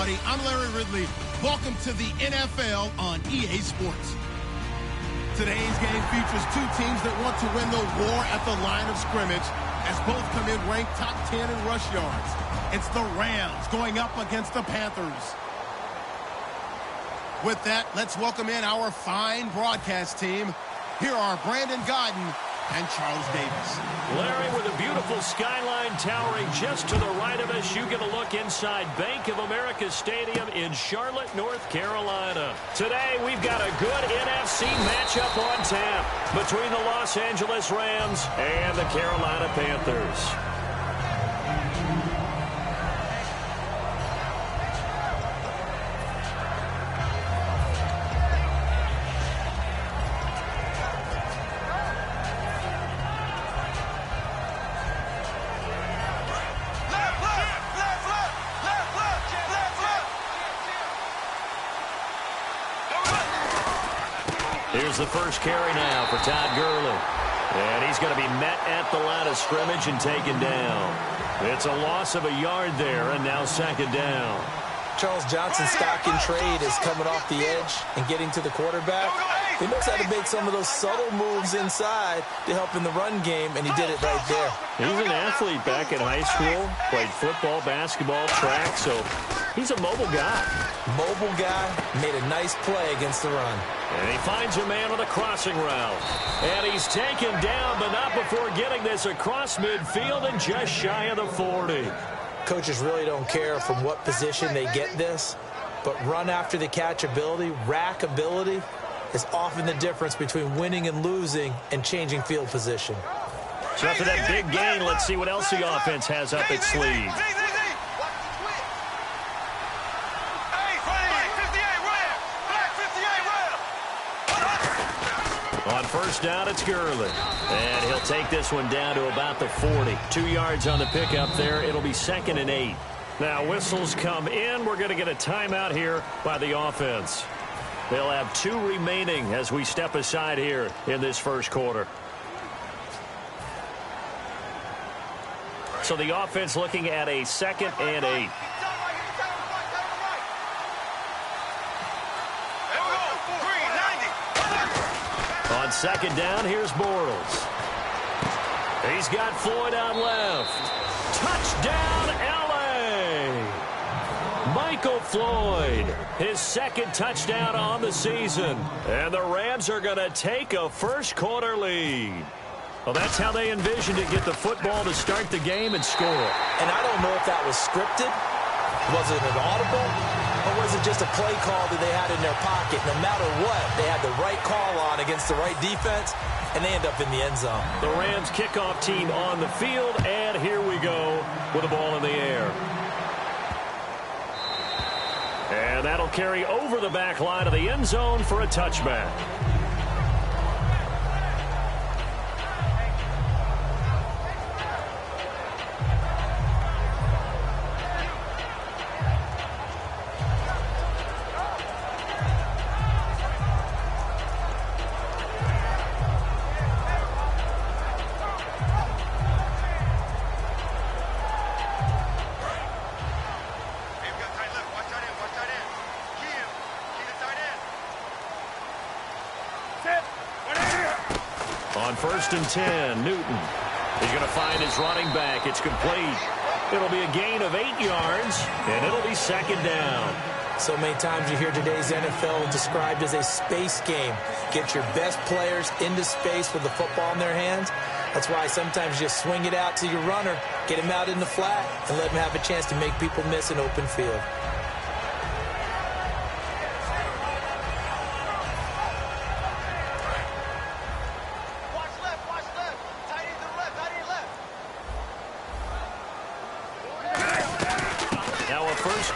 everybody. I'm Larry Ridley. Welcome to the NFL on EA Sports. Today's game features two teams that want to win the war at the line of scrimmage, as both come in ranked top 10 in rush yards. It's the Rams going up against the Panthers. With that, let's welcome in our fine broadcast team. Here are Brandon Godden and Charles Davis. Larry, with a beautiful skyline towering just to the right of us, you get a look inside Bank of America Stadium in Charlotte, North Carolina. Today, we've got a good NFC matchup on tap between the Los Angeles Rams and the Carolina Panthers. Here's the first carry now for Todd Gurley. And he's going to be met at the line of scrimmage and taken down. It's a loss of a yard there, and now second down. Charles Johnson's stock in trade is coming off the edge and getting to the quarterback. He knows how to make some of those subtle moves inside to help in the run game, and he did it right there. He's an athlete back in high school, played football, basketball, track, so he's a mobile guy. Mobile guy, made a nice play against the run. And he finds a man on a crossing route. And he's taken down, but not before getting this across midfield and just shy of the 40. Coaches really don't care from what position they get this, but run after the catch ability, rack ability, is often the difference between winning and losing and changing field position. So after that big gain, let's see what else the offense has up its sleeve. On first down, it's Gurley. And he'll take this one down to about the 40. 2 yards on the pickup there. It'll be 2nd and 8. Now, whistles come in. We're going to get a timeout here by the offense. They'll have 2 remaining as we step aside here in this first quarter. So the offense looking at a 2nd and 8. On second down, here's Bortles. He's got Floyd on left. Touchdown, L.A. Michael Floyd, his 2nd touchdown on the season. And the Rams are going to take a first quarter lead. Well, that's how they envisioned to get the football to start the game and score. And I don't know if that was scripted. Was it an audible? Or was it just a play call that they had in their pocket? No matter what, they had the right call on against the right defense, and they end up in the end zone. The Rams kickoff team on the field, and here we go with the ball in the air. And that'll carry over the back line of the end zone for a touchback. On 1st and 10, Newton. He's going to find his running back. It's complete. It'll be a gain of 8 yards, and it'll be 2nd down. So many times you hear today's NFL described as a space game. Get your best players into space with the football in their hands. That's why sometimes you just swing it out to your runner, get him out in the flat, and let him have a chance to make people miss an open field.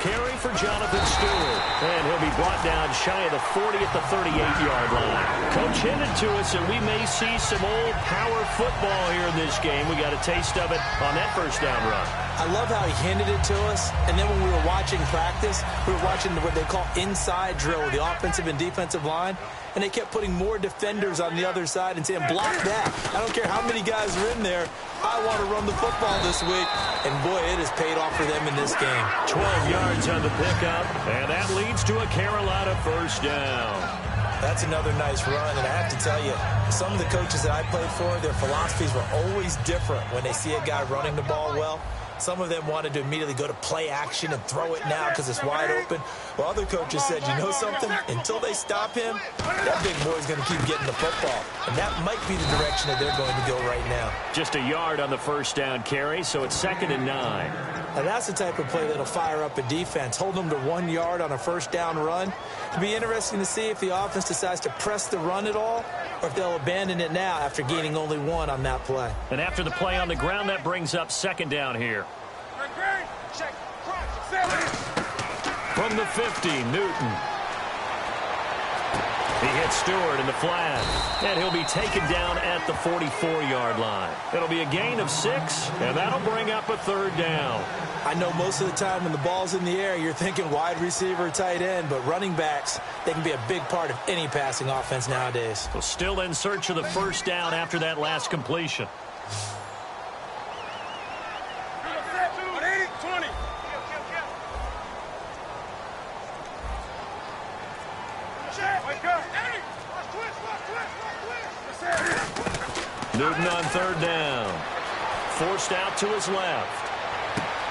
Carry for Jonathan Stewart. And he'll be brought down shy of the 40 at the 38-yard line. Coach hinted to us that we may see some old power football here in this game. We got a taste of it on that first down run. I love how he hinted it to us. And then when we were watching practice, we were watching what they call inside drill with the offensive and defensive line. and they kept putting more defenders on the other side and saying, block that. I don't care how many guys are in there. I want to run the football this week. And, boy, it has paid off for them in this game. 12 yards on the pickup, and that leads to a Carolina first down. That's another nice run, and I have to tell you, some of the coaches that I played for, their philosophies were always different when they see a guy running the ball well. Some of them wanted to immediately go to play action and throw it now because it's wide open. Well, other coaches said, you know something? Until they stop him, that big boy's going to keep getting the football. And that might be the direction that they're going to go right now. Just a yard on the first down carry, so it's 2nd and 9. Now, that's the type of play that'll fire up a defense. Hold them to 1 yard on a first down run. It'll be interesting to see if the offense decides to press the run at all or if they'll abandon it now after gaining only 1 on that play. And after the play on the ground, that brings up 2nd down here. From the 50, Newton. He hits Stewart in the flat, and he'll be taken down at the 44-yard line. It'll be a gain of 6, and that'll bring up a 3rd down. I know most of the time when the ball's in the air, you're thinking wide receiver, tight end, but running backs, they can be a big part of any passing offense nowadays. So still in search of the first down after that last completion. Newton on 3rd down. Forced out to his left.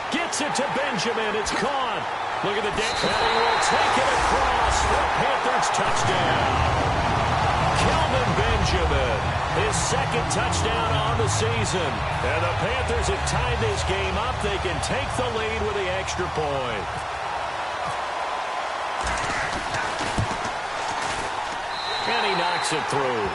Gets it to Benjamin. It's caught. Look at the dink. And he will take it across for a Panthers touchdown. Kelvin Benjamin, his 2nd touchdown on the season. And the Panthers have tied this game up. They can take the lead with the extra point. And he knocks it through.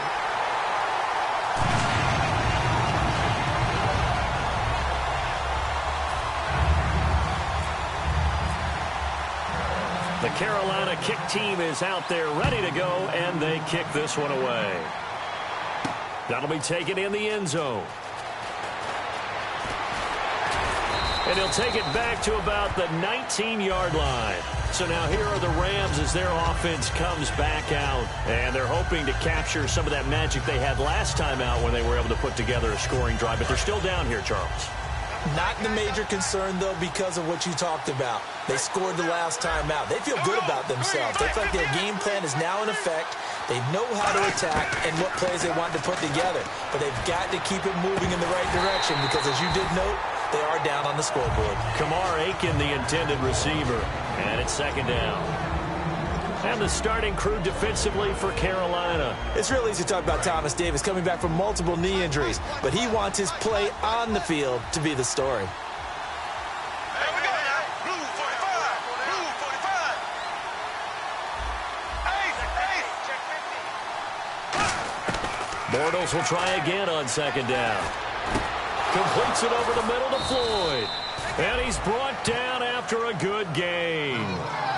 The Carolina kick team is out there ready to go, and they kick this one away. That'll be taken in the end zone. And he'll take it back to about the 19-yard line. So now here are the Rams as their offense comes back out. And they're hoping to capture some of that magic they had last time out when they were able to put together a scoring drive. But they're still down here, Charles. Not the major concern, though, because of what you talked about. They scored the last time out. They feel good about themselves. They feel like their game plan is now in effect. They know how to attack and what plays they want to put together. But they've got to keep it moving in the right direction because, as you did note, they are down on the scoreboard. Kamar Aiken, the intended receiver. And it's 2nd down. And the starting crew defensively for Carolina. It's real easy to talk about Thomas Davis coming back from multiple knee injuries, but he wants his play on the field to be the story. Hey, we got blue 45, blue 45. Ace. Bortles will try again on 2nd down. Completes it over the middle to Floyd. And he's brought down after a good gain.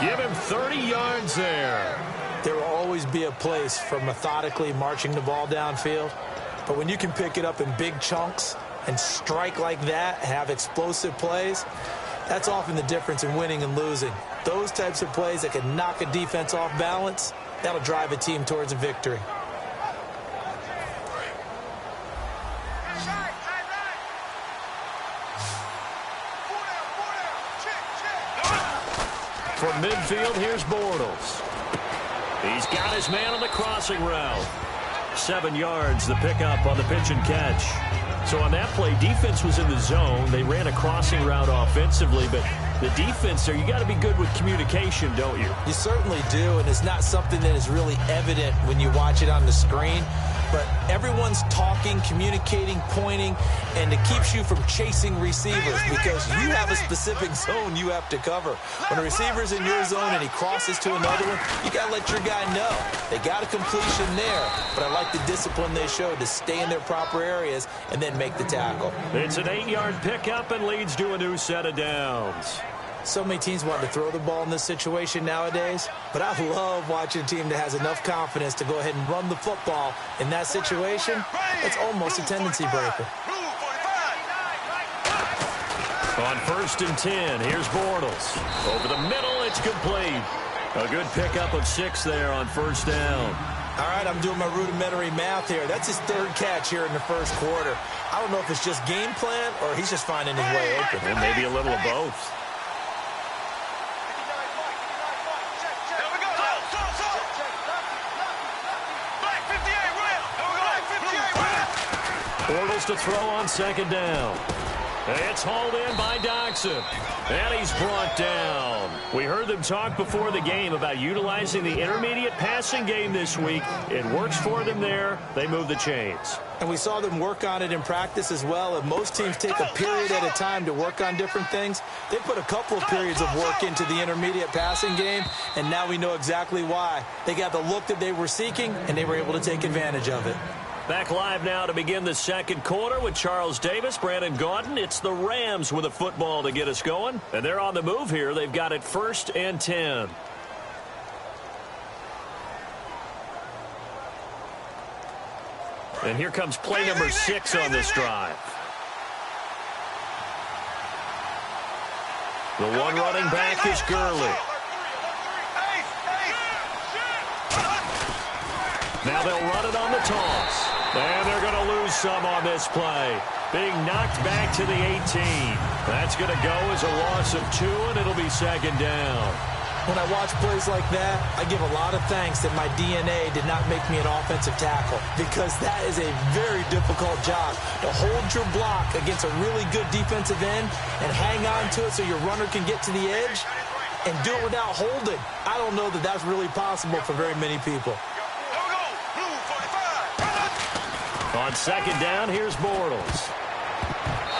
Give him 30 yards there. There will always be a place for methodically marching the ball downfield. But when you can pick it up in big chunks and strike like that, have explosive plays, that's often the difference in winning and losing. Those types of plays that can knock a defense off balance, that'll drive a team towards a victory. From midfield, here's Bortles. He's got his man on the crossing route. 7 yards, the pickup on the pitch and catch. So on that play, defense was in the zone. They ran a crossing route offensively, but the defense there, you got to be good with communication, don't you? You certainly do, and it's not something that is really evident when you watch it on the screen. But everyone's talking, communicating, pointing, and it keeps you from chasing receivers because you have a specific zone you have to cover. When a receiver's in your zone and he crosses to another one, you got to let your guy know. They got a completion there, but I like the discipline they showed to stay in their proper areas and then make the tackle. It's an 8-yard pickup and leads to a new set of downs. So many teams want to throw the ball in this situation nowadays, but I love watching a team that has enough confidence to go ahead and run the football in that situation. It's almost a tendency breaker. On 1st and 10, here's Bortles. Over the middle, it's complete. A good pickup of 6 there on 1st down. All right, I'm doing my rudimentary math here. That's his third catch here in the first quarter. I don't know if it's just game plan or he's just finding his way open. Or maybe a little of both. Bortles to throw on second down. It's hauled in by Doxson. And he's brought down. We heard them talk before the game about utilizing the intermediate passing game this week. It works for them there. They move the chains. And we saw them work on it in practice as well. And most teams take a period at a time to work on different things. They put a couple of periods of work into the intermediate passing game, and now we know exactly why. They got the look that they were seeking, and they were able to take advantage of it. Back live now to begin the second quarter with Charles Davis, Brandon Gaudin. It's the Rams with a football to get us going. And they're on the move here. They've got it 1st and 10. And here comes play number 6 on this drive. The one running back is Gurley. Now they'll run it on the toss. And they're going to lose some on this play. Being knocked back to the 18. That's going to go as a loss of 2, and it'll be second down. When I watch plays like that, I give a lot of thanks that my DNA did not make me an offensive tackle, because that is a very difficult job to hold your block against a really good defensive end and hang on to it so your runner can get to the edge and do it without holding. I don't know that that's really possible for very many people. On second down, here's Bortles.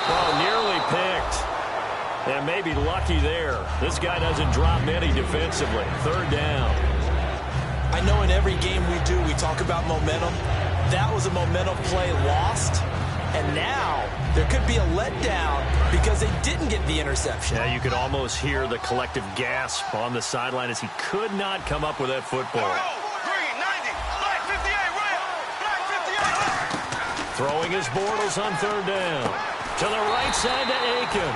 Oh, nearly picked. And maybe lucky there. This guy doesn't drop many defensively. Third down. I know in every game we do, we talk about momentum. That was a momentum play lost. And now there could be a letdown because they didn't get the interception. Yeah, you could almost hear the collective gasp on the sideline as he could not come up with that football. Throwing his Bortles on third down. To the right side to Aiken.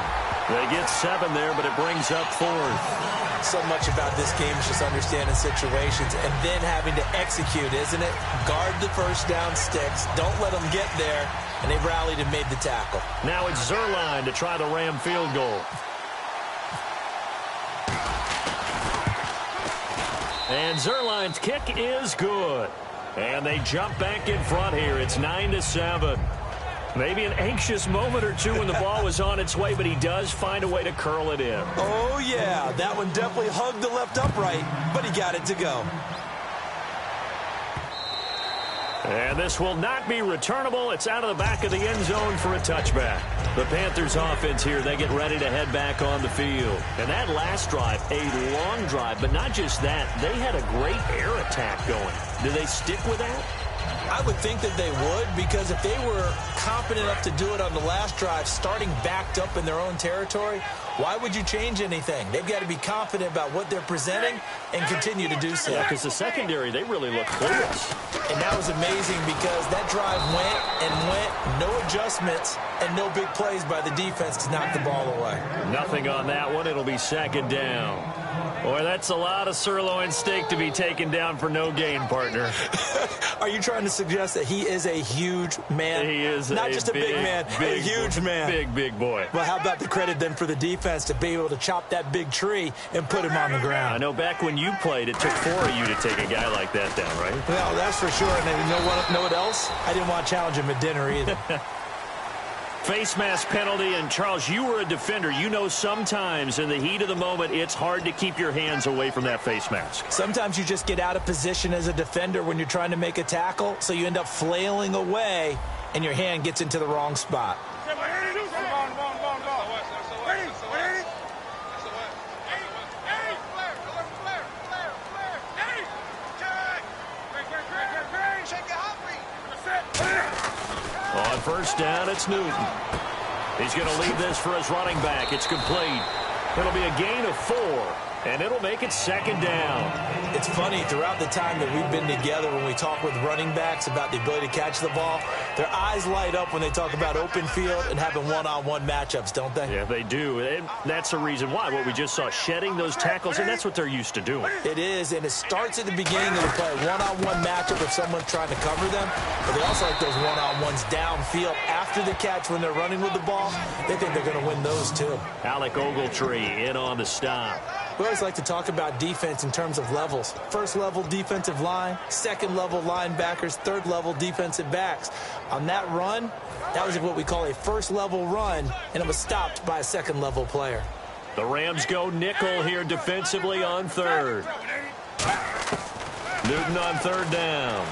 They get 7 there, but it brings up 4th. So much about this game is just understanding situations and then having to execute, isn't it? Guard the first down sticks. Don't let them get there. And they rallied and made the tackle. Now it's Zerline to try the Ram field goal. And Zerline's kick is good. And they jump back in front here. It's 9-7. Maybe an anxious moment or two when the ball was on its way, but he does find a way to curl it in. Oh, yeah. That one definitely hugged the left upright, but he got it to go. And this will not be returnable. It's out of the back of the end zone for a touchback. The Panthers offense here, they get ready to head back on the field. And that last drive, a long drive, but not just that. They had a great air attack going. Do they stick with that? I would think that they would, because if they were confident enough to do it on the last drive, starting backed up in their own territory, why would you change anything? They've got to be confident about what they're presenting and continue to do so. Yeah, because the secondary, they really look clueless. And that was amazing because that drive went and went, no adjustments, and no big plays by the defense to knock the ball away. Nothing on that one. It'll be second down. Boy, that's a lot of sirloin steak to be taken down for no gain, partner. Are you trying to suggest that he is a huge man? He is not just a big man, a huge man. Big boy. Well, how about the credit then for the defense to be able to chop that big tree and put him on the ground? I know back when you played, it took 4 of you to take a guy like that down, right? Well, that's for sure. And you know what else? I didn't want to challenge him at dinner either. Face mask penalty, and Charles, you were a defender. You know sometimes in the heat of the moment, it's hard to keep your hands away from that face mask. Sometimes you just get out of position as a defender when you're trying to make a tackle, so you end up flailing away, and your hand gets into the wrong spot. On first down, it's Newton. He's going to leave this for his running back. It's complete. It'll be a gain of 4. And it'll make it second down. It's funny, throughout the time that we've been together, when we talk with running backs about the ability to catch the ball, their eyes light up when they talk about open field and having one-on-one matchups, don't they? Yeah, they do. And that's the reason why. What we just saw, shedding those tackles, and that's what they're used to doing. It is, and it starts at the beginning of the play. One-on-one matchup if someone's trying to cover them, but they also like those one-on-ones downfield after the catch when they're running with the ball. They think they're going to win those, too. Alec Ogletree in on the stop. We always like to talk about defense in terms of levels. First level defensive line, second level linebackers, third level defensive backs. On that run, that was what we call a first level run, and it was stopped by a second level player. The Rams go nickel here defensively on third. Newton on third down.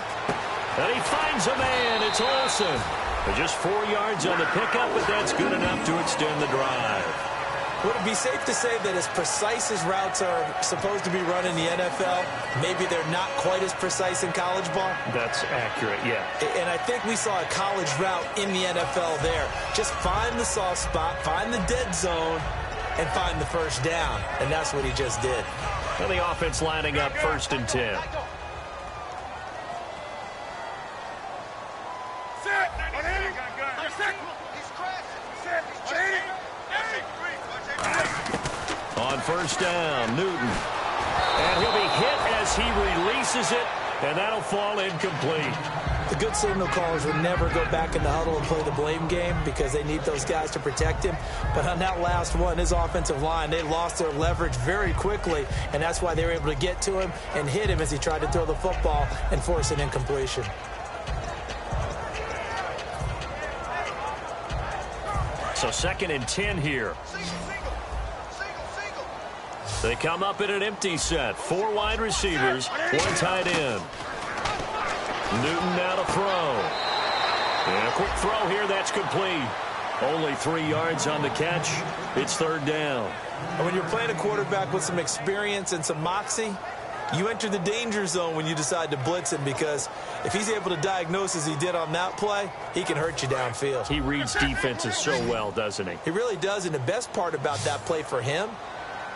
And he finds a man. It's Olsen. But just 4 yards on the pickup, but that's good enough to extend the drive. Would it be safe to say that as precise as routes are supposed to be run in the NFL, maybe they're not quite as precise in college ball? That's accurate, yeah. And I think we saw a college route in the NFL there. Just find the soft spot, find the dead zone, and find the first down. And that's what he just did. And the offense lining up 1st and 10. On first down, Newton. And he'll be hit as he releases it, and that'll fall incomplete. The good signal callers would never go back in the huddle and play the blame game because they need those guys to protect him. But on that last one, his offensive line, they lost their leverage very quickly, and that's why they were able to get to him and hit him as he tried to throw the football and force an incompletion. So 2nd and 10 here. They come up in an empty set. 4 wide receivers, 1 tight end. Newton now to throw. And a quick throw here, that's complete. Only 3 yards on the catch. It's 3rd down. And when you're playing a quarterback with some experience and some moxie, you enter the danger zone when you decide to blitz him, because if he's able to diagnose as he did on that play, he can hurt you downfield. He reads defenses so well, doesn't he? He really does, and the best part about that play for him,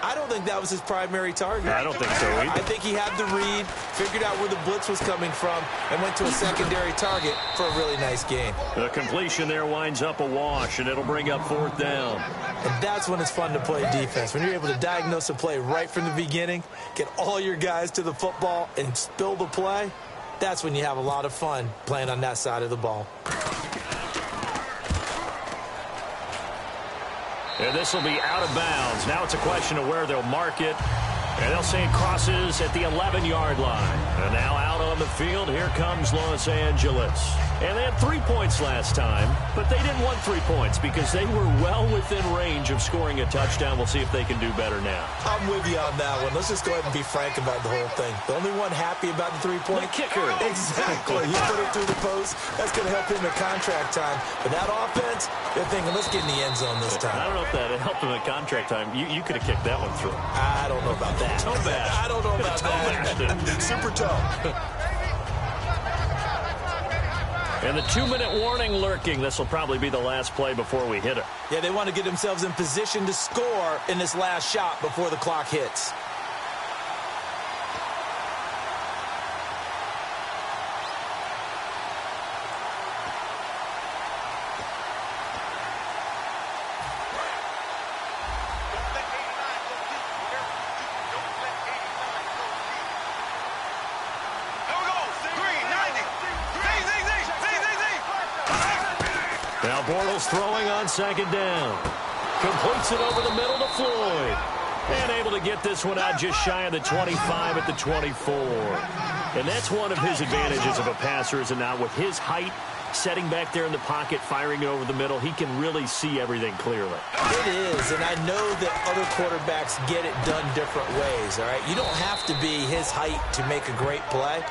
I don't think that was his primary target. I don't think so either. I think he had the read, figured out where the blitz was coming from, and went to a secondary target for a really nice gain. The completion there winds up a wash, and it'll bring up 4th down. And that's when it's fun to play defense. When you're able to diagnose a play right from the beginning, get all your guys to the football, and spill the play, that's when you have a lot of fun playing on that side of the ball. And this will be out of bounds. Now it's a question of where they'll mark it. And they'll say it crosses at the 11-yard line. And now out on the field, here comes Los Angeles. And they had 3 points last time, but they didn't want 3 points because they were well within range of scoring a touchdown. We'll see if they can do better now. I'm with you on that one. Let's just go ahead and be frank about the whole thing. The only one happy about the 3-point? The kicker. Exactly. He put it through the post. That's going to help him at contract time. But that offense, they're thinking, let's get in the end zone this time. I don't know if that helped him at contract time. You could have kicked that one through. I don't know about that. Toe bash. I don't know about that. Super toe. And the 2-minute warning lurking. This will probably be the last play before we hit it. Yeah, they want to get themselves in position to score in this last shot before the clock hits. Now Bortles throwing on 2nd down. Completes it over the middle to Floyd. And able to get this one out just shy of the 25 at the 24. And that's one of his advantages of a passer, is it not? With his height, setting back there in the pocket, firing it over the middle, he can really see everything clearly. It is, and I know that other quarterbacks get it done different ways, all right? You don't have to be his height to make a great play.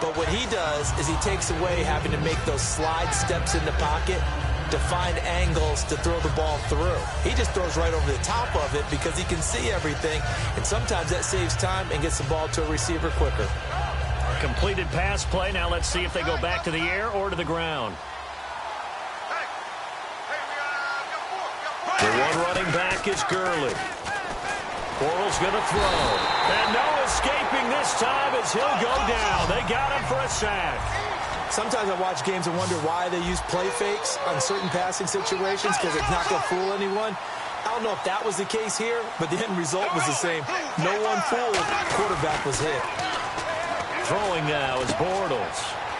But what he does is he takes away having to make those slide steps in the pocket to find angles to throw the ball through. He just throws right over the top of it because he can see everything, and sometimes that saves time and gets the ball to a receiver quicker. Completed pass play. Now let's see if they go back to the air or to the ground. The one running back is Gurley. Bortles going to throw. And no escaping this time as he'll go down. They got him for a sack. Sometimes I watch games and wonder why they use play fakes on certain passing situations because it's not going to fool anyone. I don't know if that was the case here, but the end result was the same. No one fooled. Quarterback was hit. Throwing now is Bortles.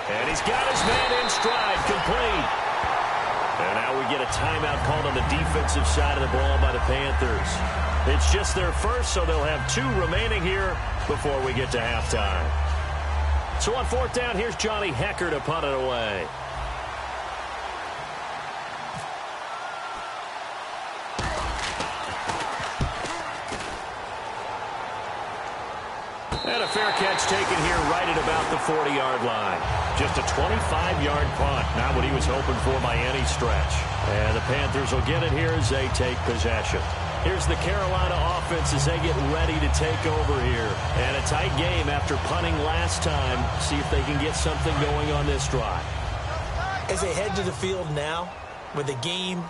And he's got his man in stride, complete. And now we get a timeout called on the defensive side of the ball by the Panthers. It's just their first, so they'll have 2 remaining here before we get to halftime. So on 4th down, here's Johnny Hecker to punt it away. And a fair catch taken here right at about the 40-yard line. Just a 25-yard punt. Not what he was hoping for by any stretch. And the Panthers will get it here as they take possession. Here's the Carolina offense as they get ready to take over here. And a tight game after punting last time. See if they can get something going on this drive. As they head to the field now, with the game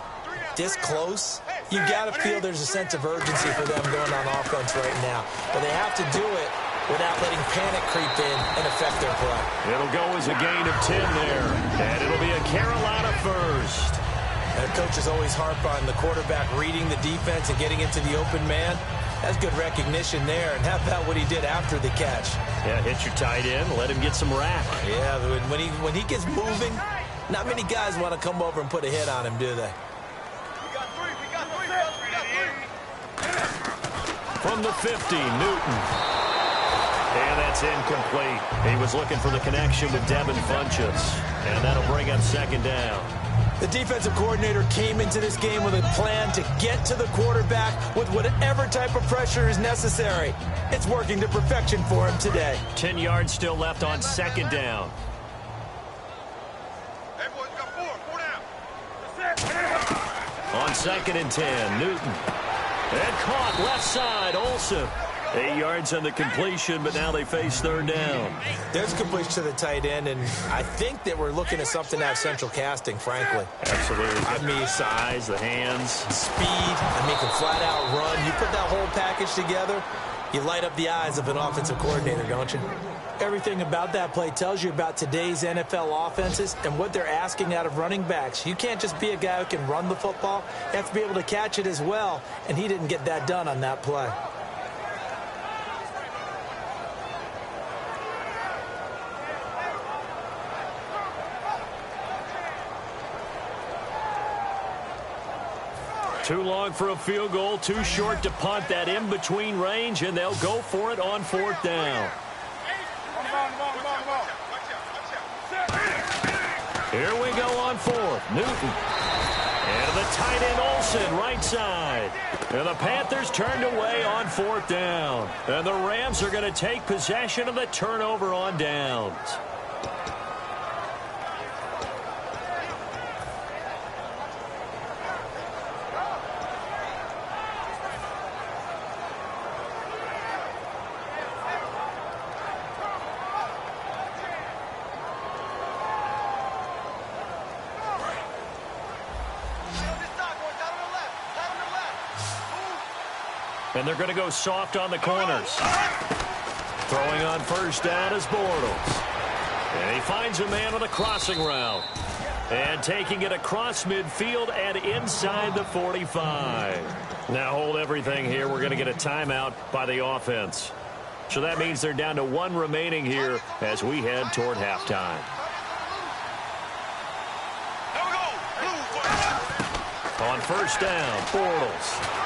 this close, you got to feel there's a sense of urgency for them going on offense right now. But they have to do it without letting panic creep in and affect their play. It'll go as a gain of 10 there. And it'll be a Carolina first. And coaches always harp on the quarterback reading the defense and getting into the open man. That's good recognition there. And how about what he did after the catch? Yeah, hit your tight end, let him get some rack. Yeah, when he gets moving, not many guys want to come over and put a hit on him, do they? From the 50, Newton. And that's incomplete. He was looking for the connection with Devin Funchess. And that'll bring up 2nd down. The defensive coordinator came into this game with a plan to get to the quarterback with whatever type of pressure is necessary. It's working to perfection for him today. 10 yards still left on 2nd down. Hey, boys, we got 4 down. On 2nd and 10, Newton. And caught left side, Olsen. 8 yards on the completion, but now they face 3rd down. There's completion to the tight end, and I think that we're looking at something out of central casting, frankly. Absolutely. I mean, size, the hands. Speed, can flat out run. You put that whole package together, you light up the eyes of an offensive coordinator, don't you? Everything about that play tells you about today's NFL offenses and what they're asking out of running backs. You can't just be a guy who can run the football. You have to be able to catch it as well, and he didn't get that done on that play. Too long for a field goal, too short to punt. That in-between range, and they'll go for it on 4th down. Here we go on 4th. Newton. And the tight end Olsen, right side. And the Panthers turned away on 4th down. And the Rams are going to take possession of the turnover on downs. And they're going to go soft on the corners. Throwing on 1st down is Bortles. And he finds a man with a crossing route. And taking it across midfield and inside the 45. Now hold everything here. We're going to get a timeout by the offense. So that means they're down to 1 remaining here as we head toward halftime. On 1st down, Bortles.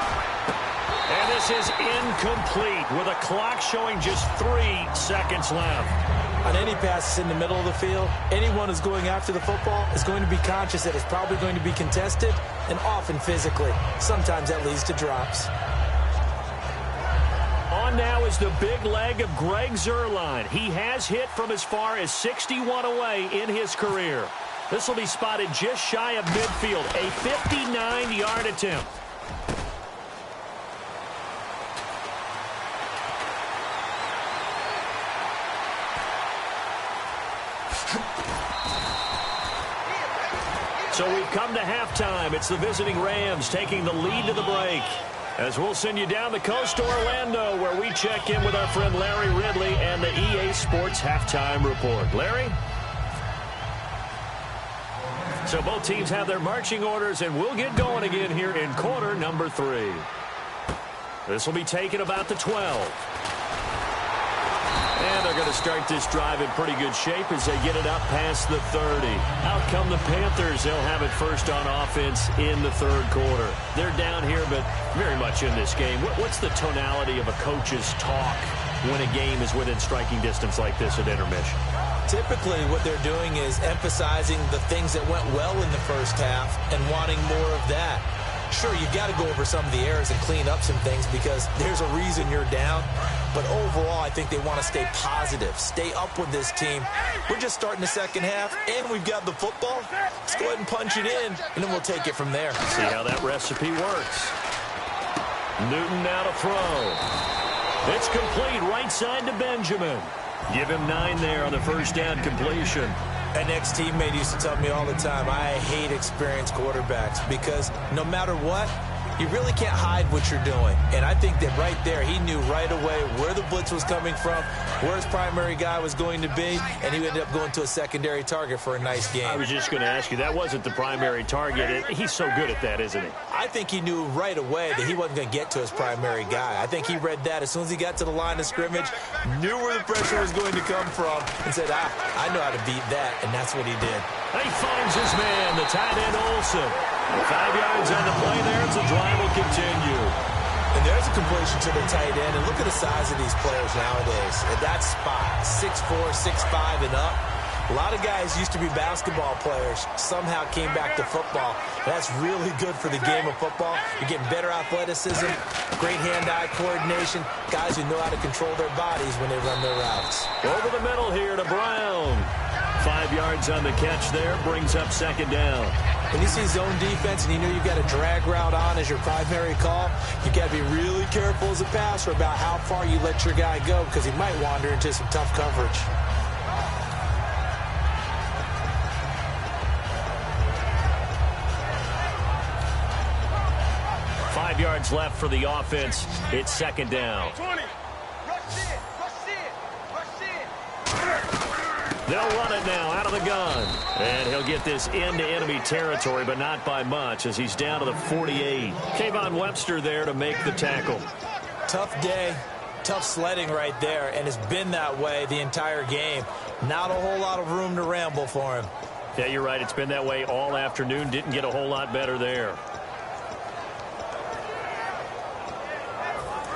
And this is incomplete with a clock showing just 3 seconds left. On any passes in the middle of the field, anyone who's going after the football is going to be conscious that it's probably going to be contested and often physically. Sometimes that leads to drops. On now is the big leg of Greg Zuerlein. He has hit from as far as 61 away in his career. This will be spotted just shy of midfield, a 59-yard attempt. So we've come to halftime. It's the visiting Rams taking the lead to the break. As we'll send you down the coast to Orlando, where we check in with our friend Larry Ridley and the EA Sports Halftime Report. Larry? So both teams have their marching orders, and we'll get going again here in quarter number 3. This will be taken about the 12. And they're going to start this drive in pretty good shape as they get it up past the 30. Out come the Panthers. They'll have it first on offense in the third quarter. They're down here, but very much in this game. What's the tonality of a coach's talk when a game is within striking distance like this at intermission? Typically, what they're doing is emphasizing the things that went well in the first half and wanting more of that. Sure, you've got to go over some of the errors and clean up some things because there's a reason you're down. But overall, I think they want to stay positive, stay up with this team. We're just starting the second half, and we've got the football. Let's go ahead and punch it in, and then we'll take it from there. See how that recipe works. Newton now to throw. It's complete right side to Benjamin. Give him 9 there on the first down completion. An ex-teammate used to tell me all the time, I hate experienced quarterbacks because no matter what, you really can't hide what you're doing. And I think that right there, he knew right away where the blitz was coming from, where his primary guy was going to be, and he ended up going to a secondary target for a nice game. I was just going to ask you, that wasn't the primary target. He's so good at that, isn't he? I think he knew right away that he wasn't going to get to his primary guy. I think he read that as soon as he got to the line of scrimmage, knew where the pressure was going to come from, and said, I know how to beat that, and that's what he did. He finds his man, the tight end Olsen. 5 yards on the play there as the drive will continue. And there's a completion to the tight end. And look at the size of these players nowadays. At that spot, 6'4", 6'5", and up. A lot of guys used to be basketball players, somehow came back to football. That's really good for the game of football. You're getting better athleticism, great hand-eye coordination, guys who know how to control their bodies when they run their routes. Over the middle here to Brown. 5 yards on the catch there, brings up second down. When you see zone defense and you know you've got a drag route on as your primary call, you've got to be really careful as a passer about how far you let your guy go because he might wander into some tough coverage. Five yards left for the offense. It's second down. 20. They'll run it now out of the gun. And he'll get this into enemy territory, but not by much as he's down to the 48. Kayvon Webster there to make the tackle. Tough day, tough sledding right there, and it's been that way the entire game. Not a whole lot of room to ramble for him. Yeah, you're right. It's been that way all afternoon. Didn't get a whole lot better there.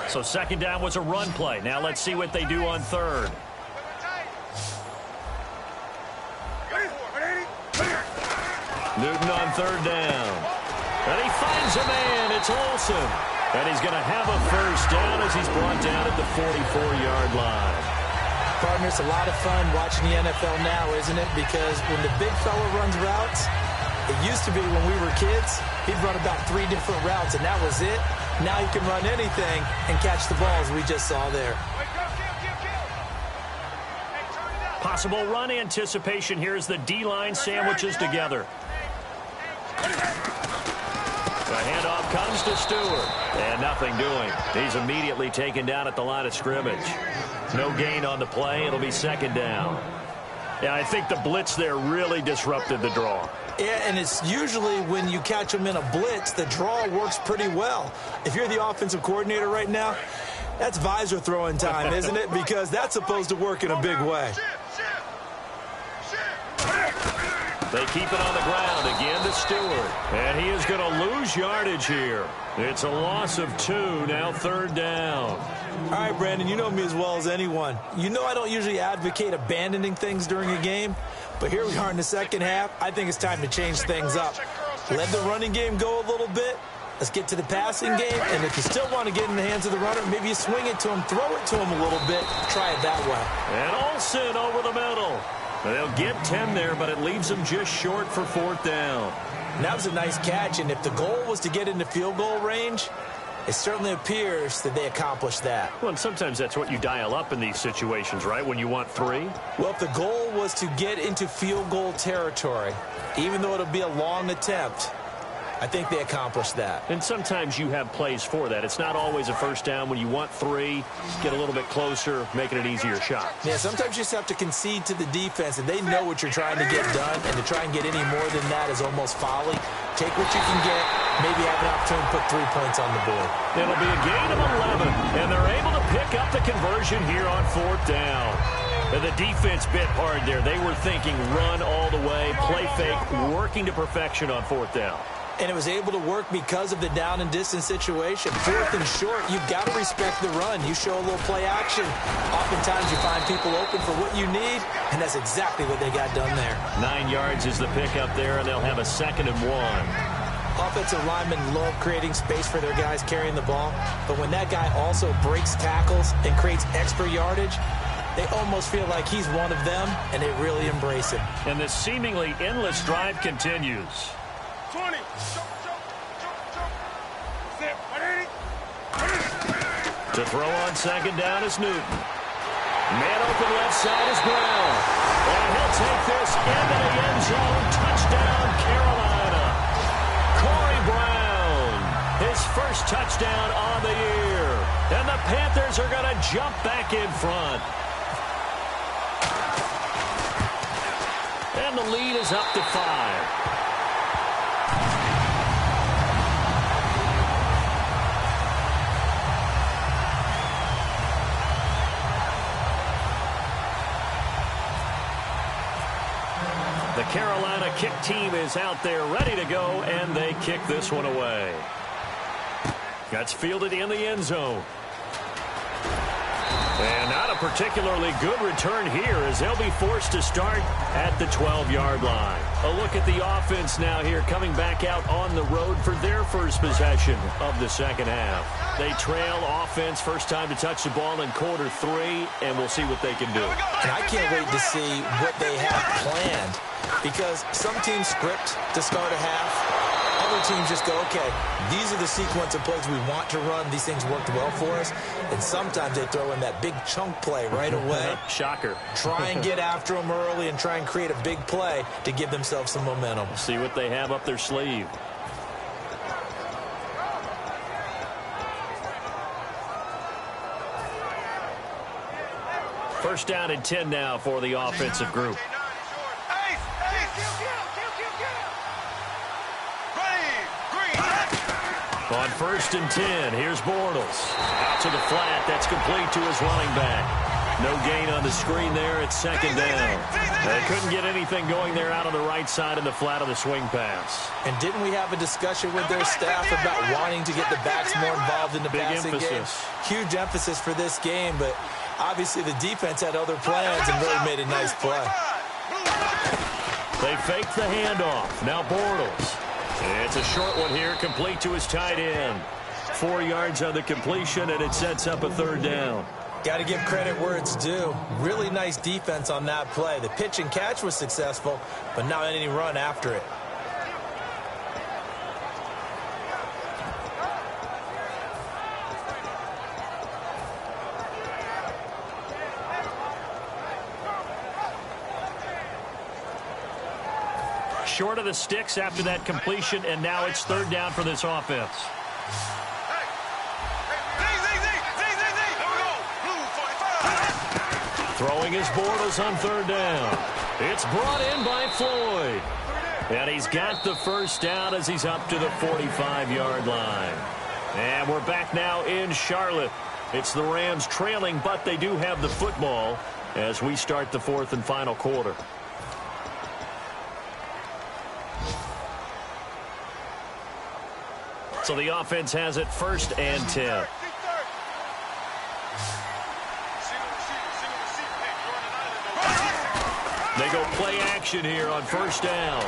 So second down was a run play. Now let's see what they do on third. Newton on third down. And he finds a man. It's Olsen. And he's going to have a first down as he's brought down at the 44-yard line. Partner, it's a lot of fun watching the NFL now, isn't it? Because when the big fella runs routes, it used to be when we were kids, he'd run about 3 different routes, and that was it. Now he can run anything and catch the balls we just saw there. Possible run anticipation here as the D-line sandwiches together. The handoff comes to Stewart. And nothing doing. He's immediately taken down at the line of scrimmage. No gain on the play. It'll be second down. Yeah, I think the blitz there really disrupted the draw. Yeah, and it's usually when you catch them in a blitz, the draw works pretty well. If you're the offensive coordinator right now, that's visor throwing time, isn't it? Because that's supposed to work in a big way. They keep it on the ground again to Stewart. And he is going to lose yardage here. It's a loss of 2, now third down. All right, Brandon, you know me as well as anyone. You know I don't usually advocate abandoning things during a game, but here we are in the second half. I think it's time to change things up. Let the running game go a little bit. Let's get to the passing game, and if you still want to get in the hands of the runner, maybe you swing it to him, throw it to him a little bit, try it that way. And Olsen over the middle. They'll get 10 there, but it leaves them just short for fourth down. And that was a nice catch, and if the goal was to get into field goal range, it certainly appears that they accomplished that. Well, and sometimes that's what you dial up in these situations, right, when you want 3? Well, if the goal was to get into field goal territory, even though it'll be a long attempt, I think they accomplished that. And sometimes you have plays for that. It's not always a first down. When you want 3, get a little bit closer, making an easier shot. Yeah, sometimes you just have to concede to the defense, and they know what you're trying to get done, and to try and get any more than that is almost folly. Take what you can get, maybe have an opportunity to put 3 points on the board. It'll be a gain of 11, and they're able to pick up the conversion here on 4th down. And the defense bit hard there. They were thinking run all the way, play fake, working to perfection on 4th down. And it was able to work because of the down and distance situation. 4th and short, you've got to respect the run. You show a little play action. Oftentimes you find people open for what you need, and that's exactly what they got done there. 9 yards is the pickup there, and they'll have a 2nd and 1. Offensive linemen love creating space for their guys carrying the ball, but when that guy also breaks tackles and creates extra yardage, they almost feel like he's one of them, and they really embrace him. And this seemingly endless drive continues. 20. To throw on 2nd down is Newton. Man open left side is Brown. And he'll take this into the end zone. Touchdown, Carolina. Corey Brown, his first touchdown on the year. And the Panthers are going to jump back in front. And the lead is up to 5. The Carolina kick team is out there ready to go, and they kick this one away. That's fielded in the end zone. And not a particularly good return here as they'll be forced to start at the 12-yard line. A look at the offense now here coming back out on the road for their first possession of the second half. They trail offense first time to touch the ball in quarter 3, and we'll see what they can do. And I can't wait to see what they have planned, because some teams script to start a half. Other teams just go, okay, these are the sequence of plays we want to run. These things worked well for us. And sometimes they throw in that big chunk play right away. Shocker. Try and get after them early and try and create a big play to give themselves some momentum. See what they have up their sleeve. First down and 10 now for the offensive group. On 1st and 10, here's Bortles. Out to the flat. That's complete to his running back. No gain on the screen there. It's 2nd down. They couldn't get anything going there out on the right side in the flat of the swing pass. And didn't we have a discussion with their staff about wanting to get the backs more involved in the passing game? Huge emphasis for this game, but obviously the defense had other plans and really made a nice play. They faked the handoff. Now Bortles. It's a short one here, complete to his tight end. 4 yards on the completion, and it sets up a 3rd down. Got to give credit where it's due. Really nice defense on that play. The pitch and catch was successful, but not any run after it. Short of the sticks after that completion, and now it's 3rd down for this offense. Throwing his Bortles on 3rd down. It's brought in by Floyd. And he's got the first down as he's up to the 45-yard line. And we're back now in Charlotte. It's the Rams trailing, but they do have the football as we start the 4th and final quarter. So the offense has it 1st and 10. They go play action here on 1st down.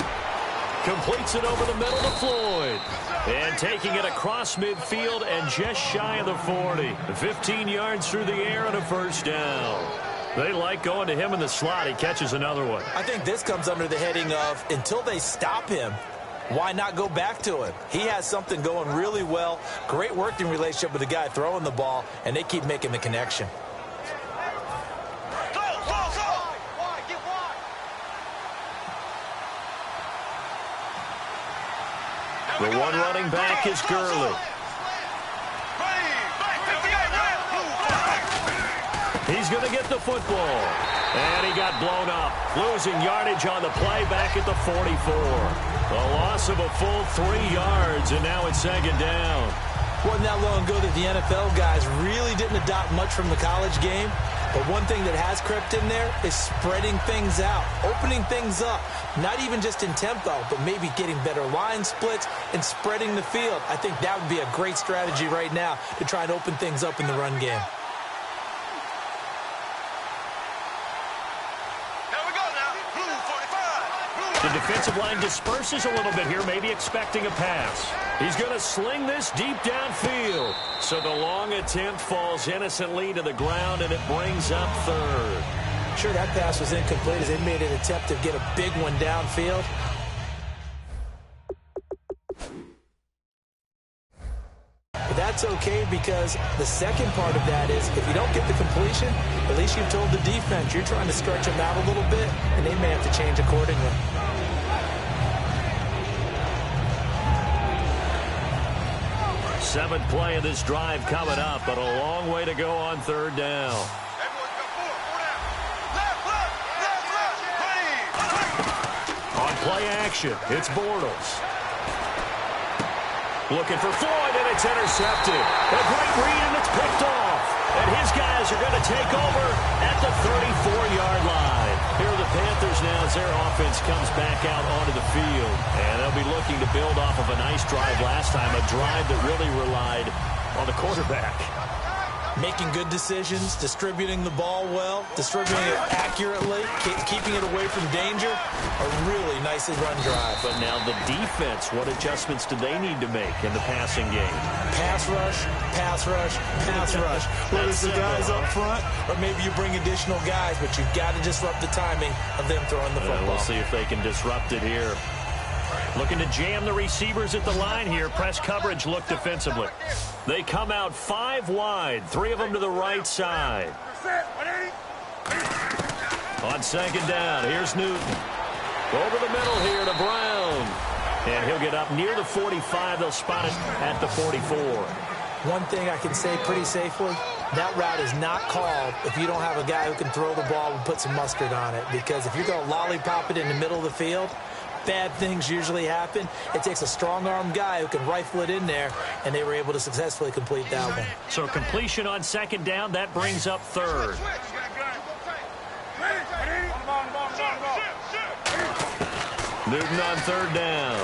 Completes it over the middle to Floyd. And taking it across midfield and just shy of the 40. 15 yards through the air and a 1st down. They like going to him in the slot. He catches another one. I think this comes under the heading of until they stop him, why not go back to him? He has something going really well. Great working relationship with the guy throwing the ball, and they keep making the connection. The one running back is Gurley. He's going to get the football. And he got blown up, losing yardage on the play back at the 44. A loss of a full 3 yards, and now it's second down. Wasn't that long ago that the NFL guys really didn't adopt much from the college game. But one thing that has crept in there is spreading things out, opening things up. Not even just in tempo, but maybe getting better line splits and spreading the field. I think that would be a great strategy right now to try and open things up in the run game. The defensive line disperses a little bit here, maybe expecting a pass. He's going to sling this deep downfield. So the long attempt falls innocently to the ground, and it brings up third. Sure, that pass was incomplete as they made an attempt to get a big one downfield. But that's okay because the second part of that is if you don't get the completion, at least you've told the defense you're trying to stretch them out a little bit, and they may have to change accordingly. Seventh play of this drive coming up, but a long way to go on third down. On play action, it's Bortles. Looking for Floyd, and it's intercepted. A great read, and it's picked off. And his guys are going to take over at the 34-yard line. Here are the Panthers now as their offense comes back out onto the field. And they'll be looking to build off of a nice drive last time, a drive that really relied on the quarterback. Making good decisions, distributing the ball well, distributing it accurately, keeping it away from danger. A really nicely run drive. But now the defense, what adjustments do they need to make in the passing game? Pass rush, pass rush, pass rush. Whether it's the guys up front or maybe you bring additional guys, but you've got to disrupt the timing of them throwing the football. We'll see if they can disrupt it here. Looking to jam the receivers at the line here. Press coverage look defensively. They come out 5 wide, 3 of them to the right side. On second down, here's Newton. Over the middle here to Brown. And he'll get up near the 45. They'll spot it at the 44. One thing I can say pretty safely, that route is not called if you don't have a guy who can throw the ball and put some mustard on it. Because if you're going to lollipop it in the middle of the field, bad things usually happen. It takes a strong-arm guy who can rifle it in there, and they were able to successfully complete that one. So completion on second down, that brings up third. Newton on third down.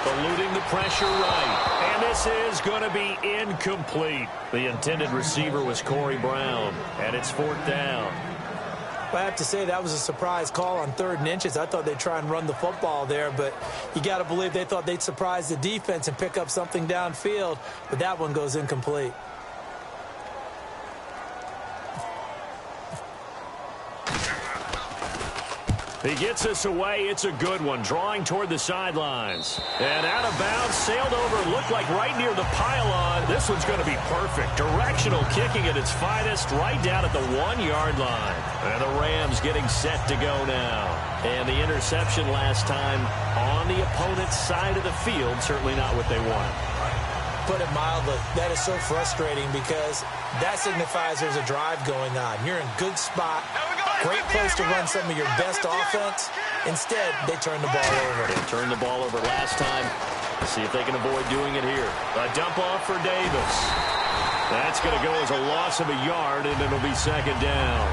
Eluding the pressure right. And this is going to be incomplete. The intended receiver was Corey Brown, and it's 4th down. I have to say that was a surprise call on 3rd and inches. I thought they'd try and run the football there, but you got to believe they thought they'd surprise the defense and pick up something downfield, but that one goes incomplete. He gets us away. It's a good one. Drawing toward the sidelines. And out of bounds, sailed over, looked like right near the pylon. This one's going to be perfect. Directional kicking at its finest, right down at the 1-yard line. And the Rams getting set to go now. And the interception last time on the opponent's side of the field, certainly not what they wanted. Put it mildly, that is so frustrating because that signifies there's a drive going on. You're in good spot. Great place to run some of your best offense. Instead, they turn the ball over. They turned the ball over last time. Let's see if they can avoid doing it here. A dump off for Davis. That's going to go as a loss of a yard, and it'll be second down.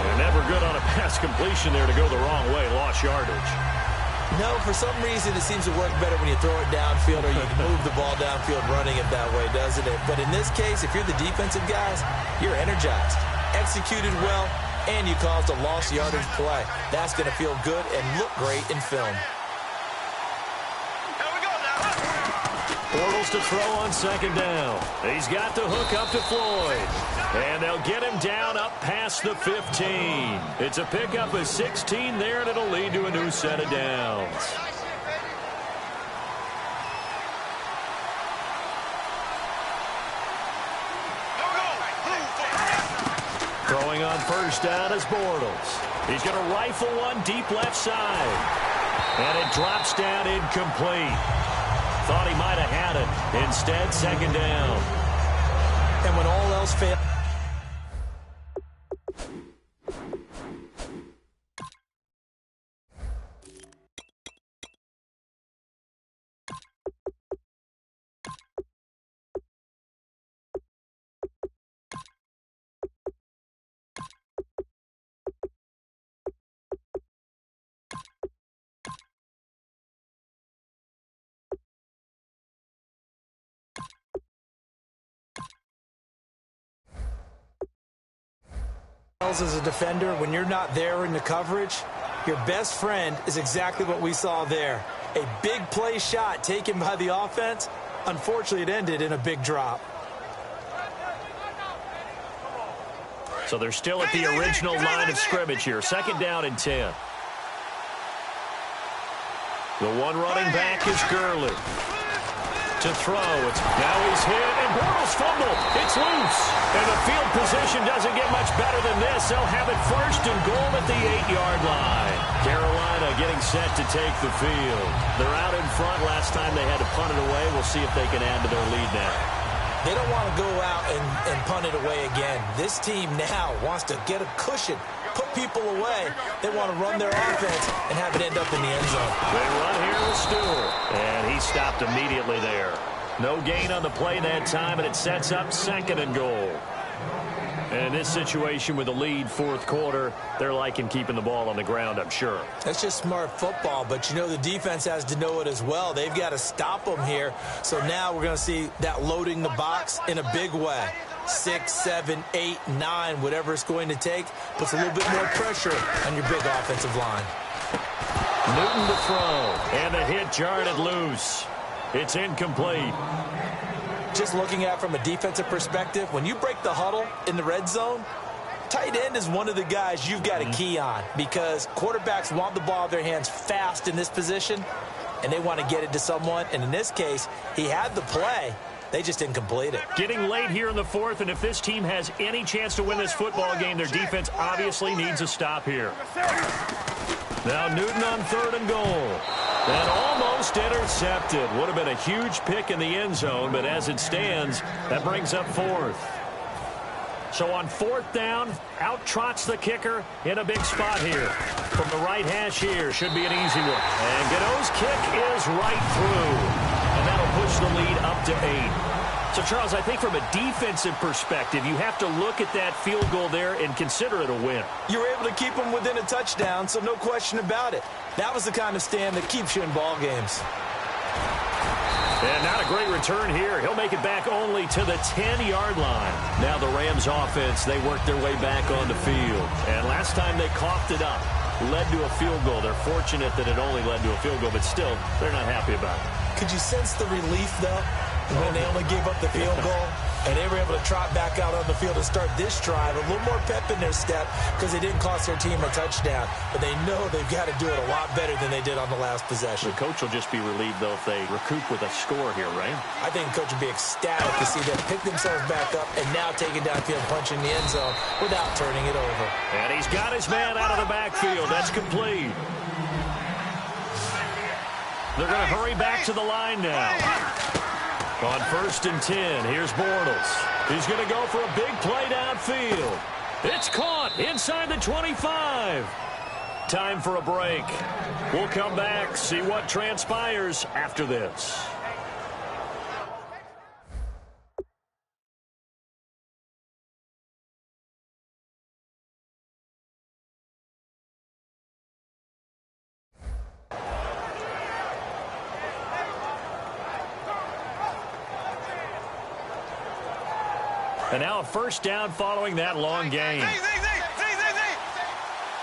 And never good on a pass completion there to go the wrong way. Lost yardage. No, for some reason it seems to work better when you throw it downfield or you move the ball downfield running it that way, doesn't it? But in this case, if you're the defensive guys, you're energized, executed well, and you caused a lost yardage play. That's going to feel good and look great in film. Bortles to throw on second down. He's got the hook up to Floyd. And they'll get him down up past the 15. It's a pickup of 16 there, and it'll lead to a new set of downs. Throwing on first down is Bortles. He's going to rifle one deep left side. And it drops down incomplete. thought he might have had it. Instead, second down. And when all else fails, as a defender, when you're not there in the coverage, your best friend is exactly what we saw there. A big play shot taken by the offense. Unfortunately, it ended in a big drop. So they're still at the original line of scrimmage here. Second down and 10. The one running back is Gurley. To throw, now he's hit, and Bortles fumble. It's loose. And the field position doesn't get much better than this. They'll have it first and goal at the 8-yard line. Carolina getting set to take the field. They're out in front. Last time they had to punt it away. We'll see if they can add to their lead now. They don't want to go out and punt it away again. This team now wants to get a cushion, put people away. They want to run their offense and have it end up in the end zone. They run here with Stewart, and he stopped immediately there. No gain on the play that time, and it sets up second and goal. And in this situation with the lead, fourth quarter, they're liking keeping the ball on the ground, I'm sure. That's just smart football, but you know the defense has to know it as well. They've got to stop them here. So now we're going to see that loading the box in a big way. 6, 7, 8, 9, whatever it's going to take, puts a little bit more pressure on your big offensive line. Newton to throw, and the hit jarred it loose. It's incomplete. Just looking at it from a defensive perspective, when you break the huddle in the red zone, tight end is one of the guys you've got to key on because quarterbacks want the ball in their hands fast in this position, and they want to get it to someone. And in this case, he had the play. They just didn't complete it. Getting late here in the fourth, and if this team has any chance to win this football game, their defense obviously needs a stop here. Now Newton on third and goal. And almost intercepted. Would have been a huge pick in the end zone, but as it stands, that brings up fourth. So on fourth down, out trots the kicker in a big spot here. From the right hash here, should be an easy one. And Godot's kick is right through. And that'll push the lead up to 8. So, Charles, I think from a defensive perspective, you have to look at that field goal there and consider it a win. You were able to keep them within a touchdown, so no question about it. That was the kind of stand that keeps you in ball games. And not a great return here. He'll make it back only to the 10-yard line. Now the Rams offense, they worked their way back on the field. And last time they coughed it up, led to a field goal. They're fortunate that it only led to a field goal, but still, they're not happy about it. Could you sense the relief, though, when they only gave up the field goal? And they were able to trot back out on the field and start this drive. A little more pep in their step because they didn't cost their team a touchdown. But they know they've got to do it a lot better than they did on the last possession. The coach will just be relieved, though, if they recoup with a score here, right? I think the coach would be ecstatic to see them pick themselves back up and now take it downfield, punching the end zone without turning it over. And he's got his man out of the backfield. That's complete. They're going to hurry back to the line now. On first and 10, here's Bortles. He's going to go for a big play downfield. It's caught inside the 25. Time for a break. We'll come back, see what transpires after this. And now a first down following that long gain.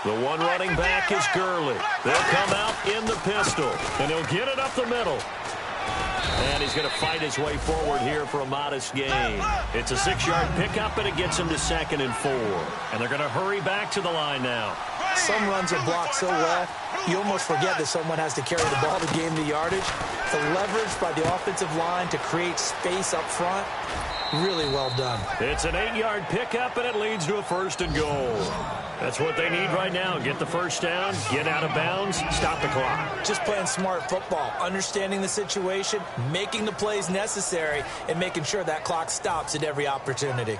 The one running back is Gurley. They'll come out in the pistol, and he'll get it up the middle. And he's going to fight his way forward here for a modest gain. It's a 6-yard pickup, and it gets him to 2nd and 4. And they're going to hurry back to the line now. Some runs are blocked so well, you almost forget that someone has to carry the ball to gain the yardage. The leverage by the offensive line to create space up front, really well done. It's an 8-yard pickup, and it leads to a 1st and goal. That's what they need right now. Get the first down, get out of bounds, stop the clock. Just playing smart football, understanding the situation, making the plays necessary, and making sure that clock stops at every opportunity.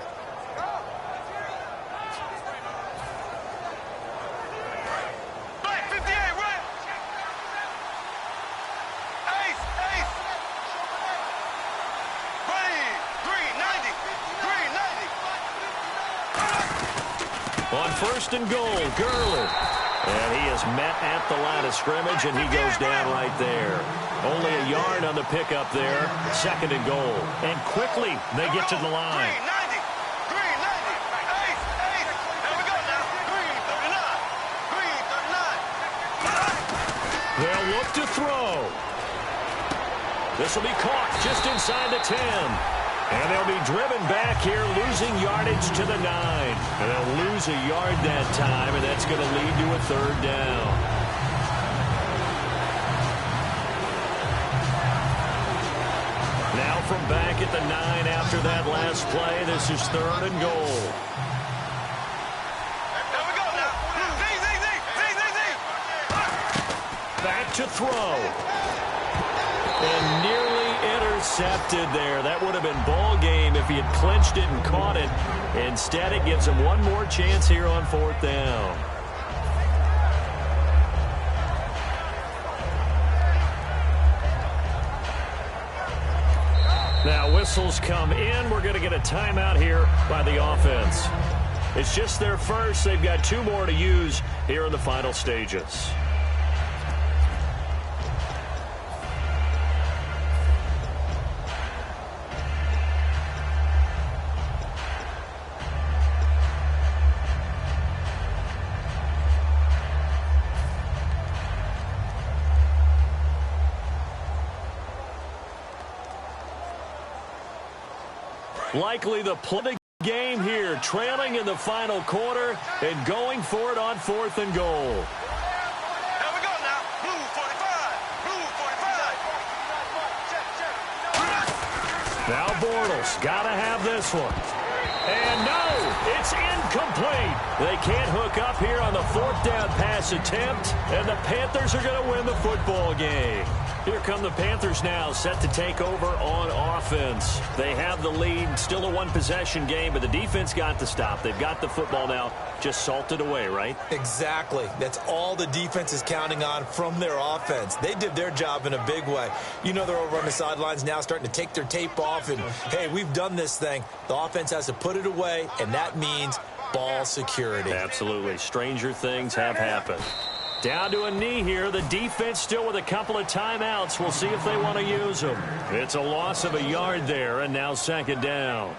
On first and goal, Gurley. And he is met at the line of scrimmage, and he goes down right there. Only a yard on the pickup there. Second and goal. And quickly, they get to the line. They'll look to throw. This will be caught just inside the 10. And they'll be driven back here, losing yardage to the 9. And they'll lose a yard that time, and that's going to lead to a third down. Now from back at the 9 after that last play, this is third and goal. Back to throw. And nearly intercepted there. That would have been ball game if he had clinched it and caught it. Instead, it gives him one more chance here on fourth down. Now whistles come in. We're going to get a timeout here by the offense. It's just their first. They've got 2 more to use here in the final stages. Likely the play game here, trailing in the final quarter and going for it on fourth and goal. Here we go now. Blue 45. Blue 45. Now Bortles got to have this one. And no, it's incomplete. They can't hook up here on the fourth down pass attempt, and the Panthers are going to win the football game. Here come the Panthers now, set to take over on offense. They have the lead, still a one-possession game, but the defense got the stop. They've got the football now, just salted away, right? Exactly. That's all the defense is counting on from their offense. They did their job in a big way. You know, they're over on the sidelines now starting to take their tape off, and, hey, we've done this thing. The offense has to put it away, and that means ball security. Absolutely. Stranger things have happened. Down to a knee here. The defense still with a couple of timeouts. We'll see if they want to use them. It's a loss of a yard there, and now second down.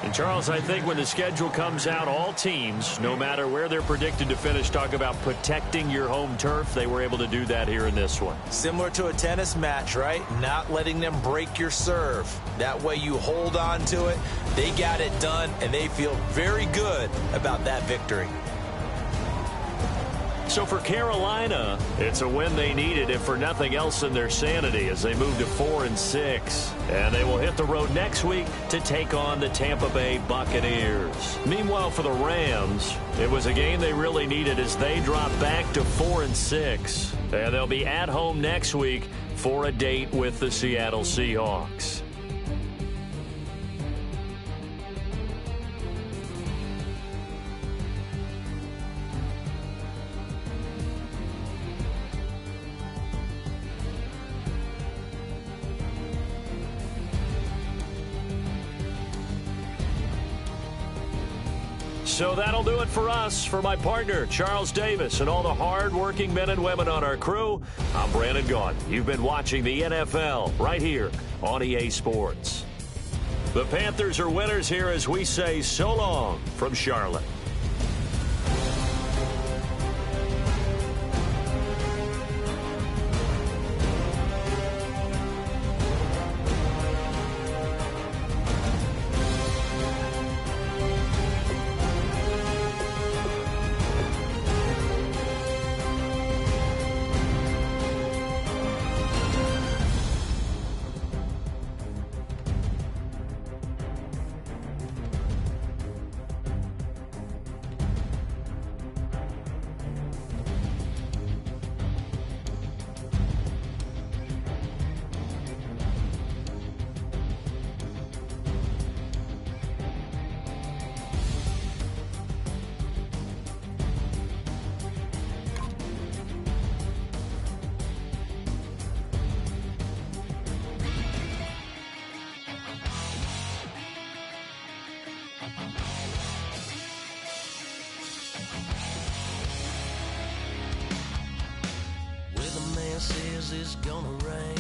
And Charles, I think when the schedule comes out, all teams, no matter where they're predicted to finish, talk about protecting your home turf. They were able to do that here in this one. Similar to a tennis match, right? Not letting them break your serve. That way you hold on to it. They got it done, and they feel very good about that victory. So for Carolina, it's a win they needed, if for nothing else than their sanity, as they move to 4-6. And they will hit the road next week to take on the Tampa Bay Buccaneers. Meanwhile, for the Rams, it was a game they really needed as they drop back to 4-6. And they'll be at home next week for a date with the Seattle Seahawks. So that'll do it for us. For my partner, Charles Davis, and all the hard-working men and women on our crew, I'm Brandon Gaudin. You've been watching the NFL right here on EA Sports. The Panthers are winners here as we say so long from Charlotte. Says it's gonna rain.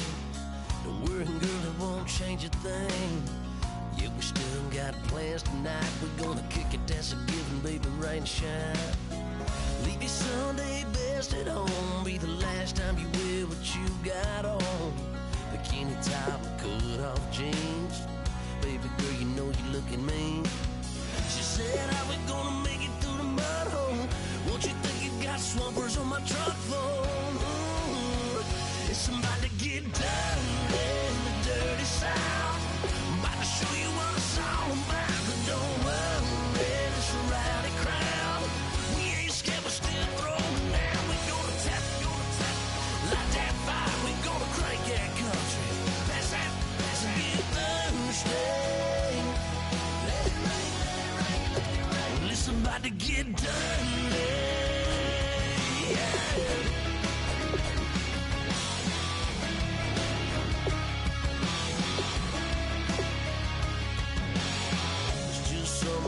Don't worry, girl, it won't change a thing. Yeah, we still got plans tonight. We're gonna kick it, that's a given, baby, rain or shine. Leave your Sunday best at home. Be the last time you wear what you got on. Bikini top and cut off jeans. Baby girl, you know you're looking mean. She said, how we gonna make it through the mud hole? Won't you think you got swampers on my truck floor? It's about to get dirty in the dirty South. I'm about to show you what it's all about. But don't worry, it's a rowdy crowd. We ain't scared, we're still throwing down. We gonna tap, light that fire. We gonna crank that country. Pass that, and get Thursday. Let it rain, let it rain, let it rain. Well, it's about to get dirty. Yeah.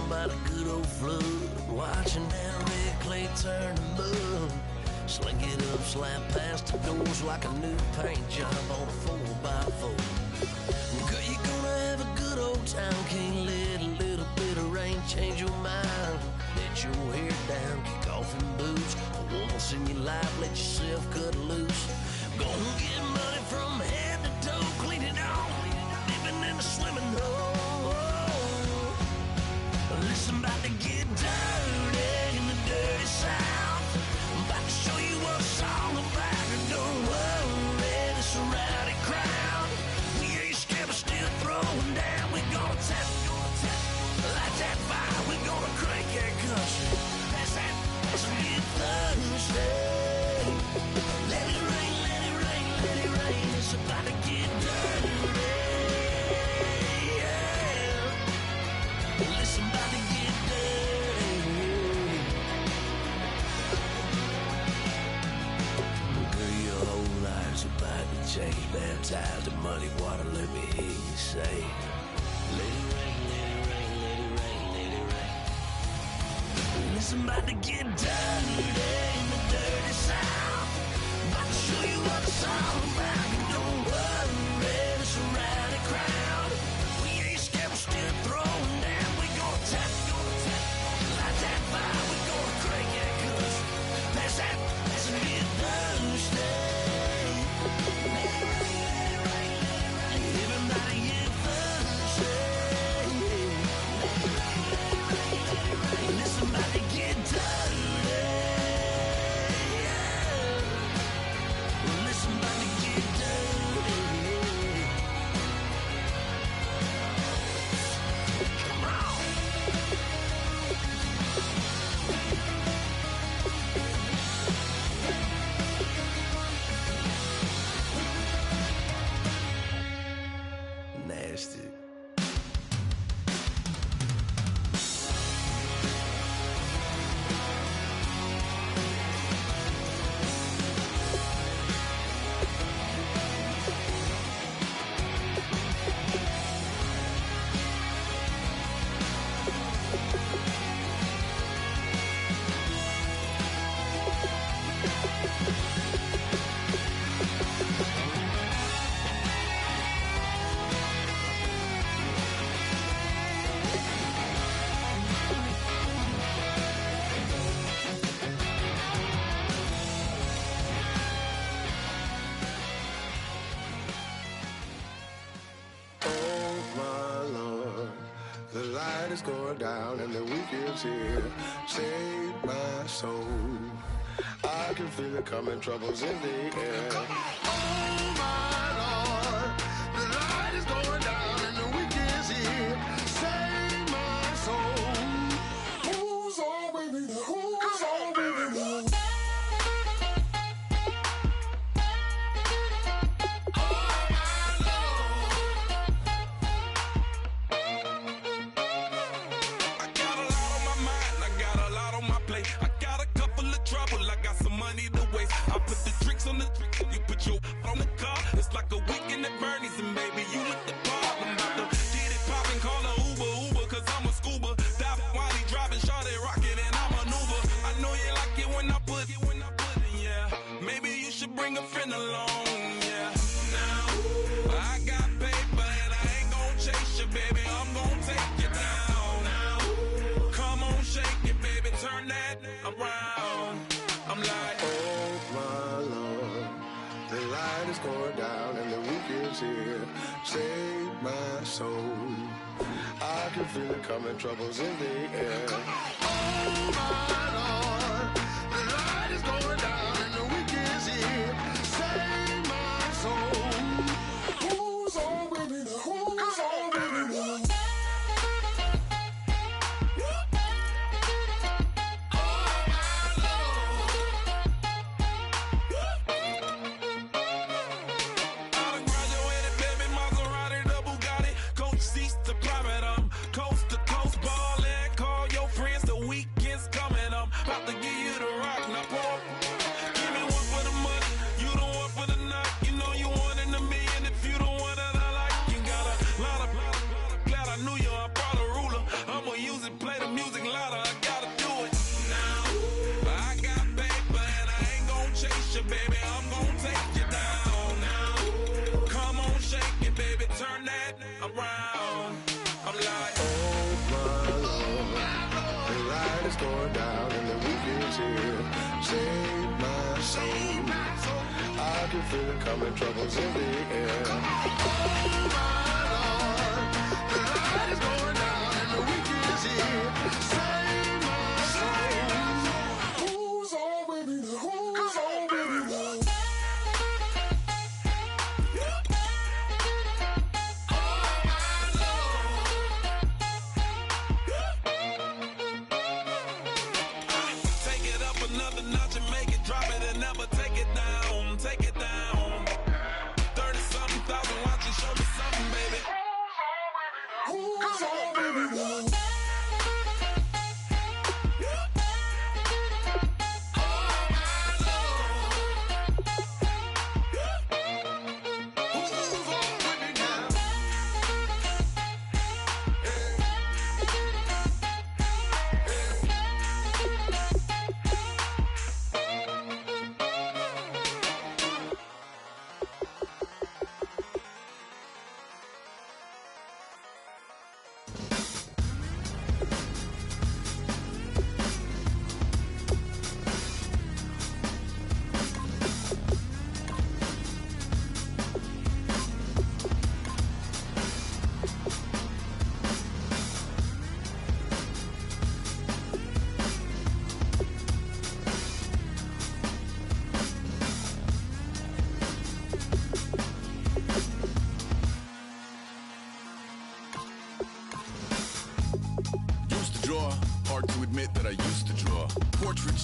About a good old flood, watching that red clay turn to mud. Sling it up, slap past the doors like a new paint job on a 4x4. Girl, you're gonna have a good old time. Can't let a little bit of rain change your mind. Let your hair down, kick off in boots. Once in your life, let yourself cut loose. Gonna get money from head to toe, clean it off, living in a swimming hole. Listen, about to get dirty in the dirty South. I'm about to show you what it's all about. And don't worry, it's a rowdy crowd. We ain't scared, we're still throwing down. We gonna tap, light that fire. We gonna crank that country. Pass that, and get Thursday. Let it rain, let it rain, let it rain. It's about to get dirty. Listen, about to get dirty. Girl, your whole life's about to change. Baptized in muddy water, let me hear you say, let it rain, let it rain, let it rain, let it rain. Listen, about to get dirty in the dirty South. About to show you what it's all about. Don't worry, it's a rowdy crowd. We ain't scared, we're still throwing down. Tap, light that fire, we gonna crank that country. Pass that, and get Thursday. Let it rain, let it rain, let it rain. Everybody get Thursday. Let it rain, let it rain, let it rain. Listen, about to get dirty. Yeah. Listen, about to get dirty. light is going down and the weekend's here. Save my soul. I can feel it coming, troubles in the air. Oh my Lord, the light is going down and the weekend's here. Save my soul. Who's on with me? Who's on with me? Like a weekend at Bernie's, and baby, you look the part. I'm about to get it poppin', call a Uber, cause I'm a scuba. Dive while he driving, shawty rocket, and I maneuver. I know you like it when I put it, yeah. Maybe you should bring a friend along, yeah. Now, I got paper, and I ain't gon' chase you, baby. I'm gon' take you down. Now, come on, shake it, baby, turn that around. I'm like, oh my Lord, the light is going down and the weekend's here. Save my soul. I can feel it coming, troubles in the air. Oh my Lord, the light is going down and the weekend's here. Save my soul. Who's on with me? Who's on with me? Going down and the weekend's here. Save my soul. I can feel it coming, troubles in the air. Oh my Lord, the light is going down and the weekend's here. Save my soul. Who's on with me? Who's on with me?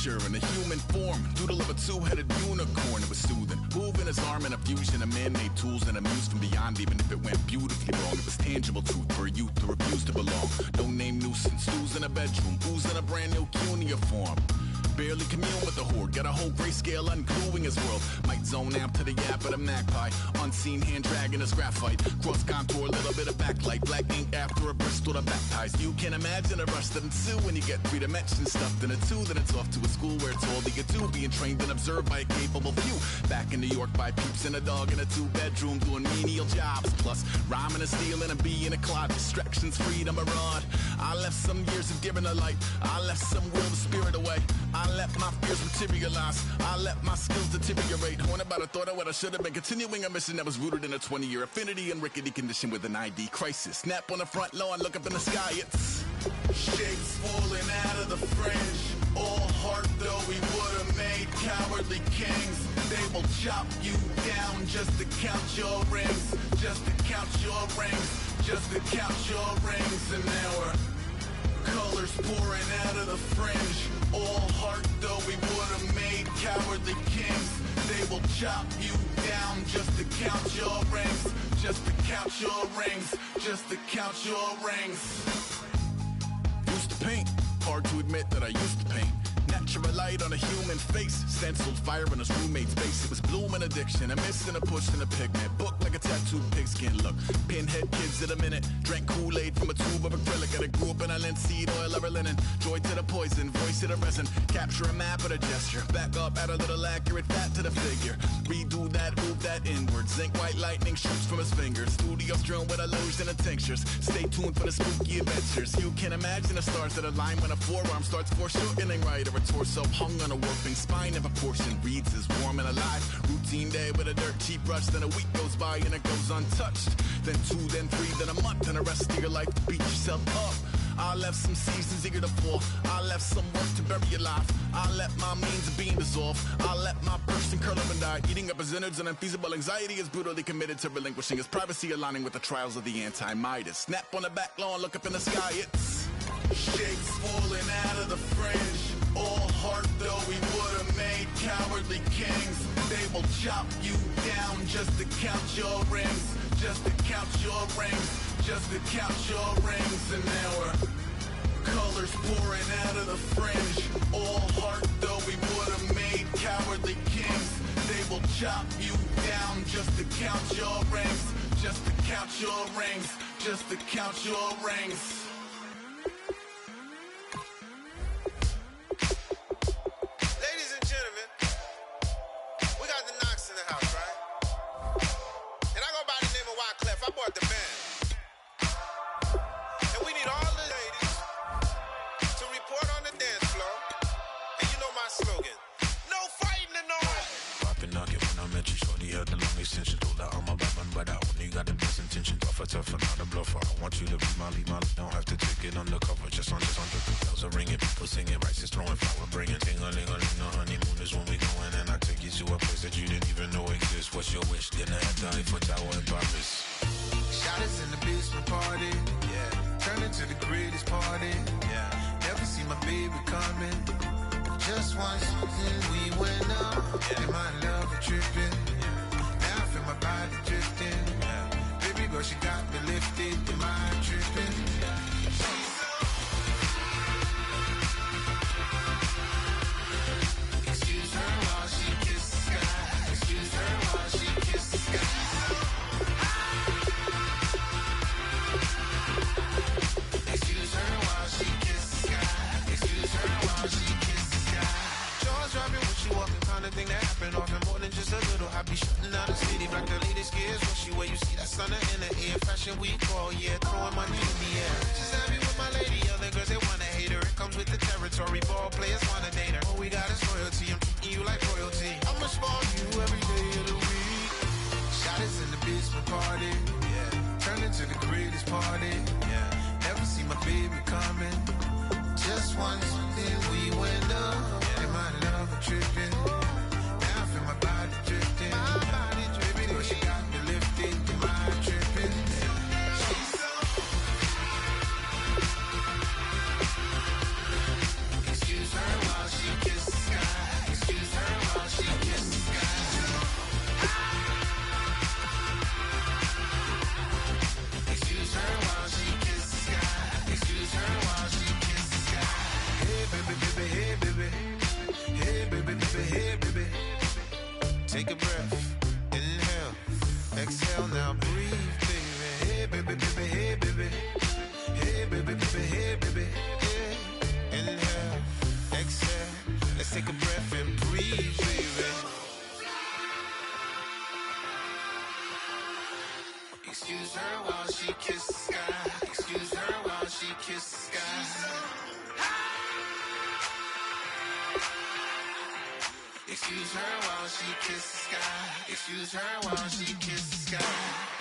In a human form, doodle of a two-headed unicorn. It was soothing, moving his arm in a fusion of man-made tools and a muse from beyond. Even if it went beautifully wrong, it was tangible truth for a youth to refuse to belong. No name nuisance, who's in a bedroom, who's in a brand new cuneiform. Barely commune with the horde, got a whole grayscale ungluing his world. Might zone amp to the yap of the magpie, unseen hand dragging his graphite. Cross contour, little bit of backlight, black ink after a Bristol to baptize. You can imagine a rush that ensue when you get 3 dimensions stuffed in a 2. Then it's off to a school where it's all you get to, being trained and observed by a capable few. Back in New York by peeps and a dog in a 2-bedroom doing menial jobs. Plus rhyming and stealing and being a clod, distractions, freedom, a rod. I left some years of giving a light, I left some will the spirit away. I let my fears materialize, I let my skills deteriorate. When about I thought of what I should have been, continuing a mission that was rooted in a 20-year affinity and rickety condition with an ID crisis. Snap on the front lawn, look up in the sky, it's Shapes falling out of the fringe. All heart though we would've made cowardly kings. They will chop you down just to count your rings. Just to count your rings. Just to count your rings. And now we're colors pouring out of the fringe. All heart though we would've made cowardly kings. They will chop you down just to count your rings. Just to count your rings. Just to count your rings. Used to paint. Hard to admit that I used to paint. Natural light on a human face. Stenciled fire in his roommate's face. It was bloom and addiction. A miss and a push and a pigment. Book like a tattooed pigskin look. Pinhead kids in a minute. Drank Kool-Aid from a tube of acrylic. And I grew up in a linseed oil or a linen. Joy to the poison. Voice to the resin. Capture a map of a gesture. Back up, add a little accurate fat to the figure. Redo that, move that inward. Zinc white lightning shoots from his fingers. Studio strewn with illusion and tinctures. Stay tuned for the spooky adventures. You can imagine the stars that align when a forearm starts foreshortening right, or a torso hung on a warping spine. If a portion reads as warm and alive. Routine day with a dirt cheap brush. Then a week goes by and it goes untouched. Then 2, then 3, then a month, and the rest of your life to beat yourself up. I left some seasons eager to fall. I left some work to bury your life. I let my means of being dissolve. I let my person curl up and die. Eating up his innards and unfeasible anxiety is brutally committed to relinquishing his privacy, aligning with the trials of the anti-Midas. Snap on the back lawn, look up in the sky, it's shapes falling out of the fringe. All heart though we would've made cowardly kings. They will chop you down just to count your rings. Just to count your rings. Just to count your rings. And now we're colors pouring out of the fringe. All heart though we would've made cowardly kings. They will chop you down just to count your rings. Just to count your rings. Just to count your rings. Ladies and gentlemen, we got the Knox in the house, right? And I go by the name of Wyclef. I bought the band. And we need all the ladies to report on the dance floor. And you know my slogan, no fighting in no way. Poppin' nugget when I met you, shorty had the long extension. Told her I'm a weapon, but I only got the best intention. Tougher, not a bluffer. I want you to be my lead, don't have to take it undercover. Just under the bells are ringing, people singing, rice is throwing, flower bringing. Ting-a-ling-a-ling, the honeymoon is when we going, and I take you to a place that you didn't even know exists. What's your wish? Dinner at the Eiffel Tower in Paris. Shot us in the basement party, yeah. Turn into the greatest party, yeah. Never see my baby coming. Just once, then we went up, yeah. And my love was tripping, yeah. Now I feel my body drifting, yeah. Baby girl, she got me lifted, am I tripping? Yeah. Excuse her while she kisses the sky. Excuse her while she kisses the sky. Excuse her while she kisses the sky. Excuse her while she kisses the sky. Jaws dropping when she walking, kind of thing that happen often more than just a little. I be shutting down the city, black the latest gears. When she wear, you see that sun in the air. Fashion week all year, throwing money in the air. She's happy with my lady, other girls they wanna hate her. It comes with the territory, ball players wanna date her. All we got is loyalty, I'm treating you like royalty. I'ma spoil you every day of the week. Shot us in the basement party, yeah. Turned into the greatest party, yeah. Never see my baby coming. Just once, then we went up, yeah. And my love was tripping. Now I feel my body drifting. My body drifting. Baby girl, she got me lifted. Am I tripping? She's so. Excuse her while she kisses the sky. Excuse her while she kisses the sky. Excuse her while she kisses the sky. Excuse her while she kisses the sky. Hey baby, baby, hey baby. Hey baby, baby, hey baby. Take a breath, inhale, exhale, now breathe, baby. Hey baby, baby, hey baby. Hey baby, baby, hey baby. Hey, inhale, exhale. Let's take a breath and breathe, baby. Excuse her while she kisses the sky. Excuse her while she kisses the sky. Excuse her while she kisses the sky. Excuse her while she kisses the sky.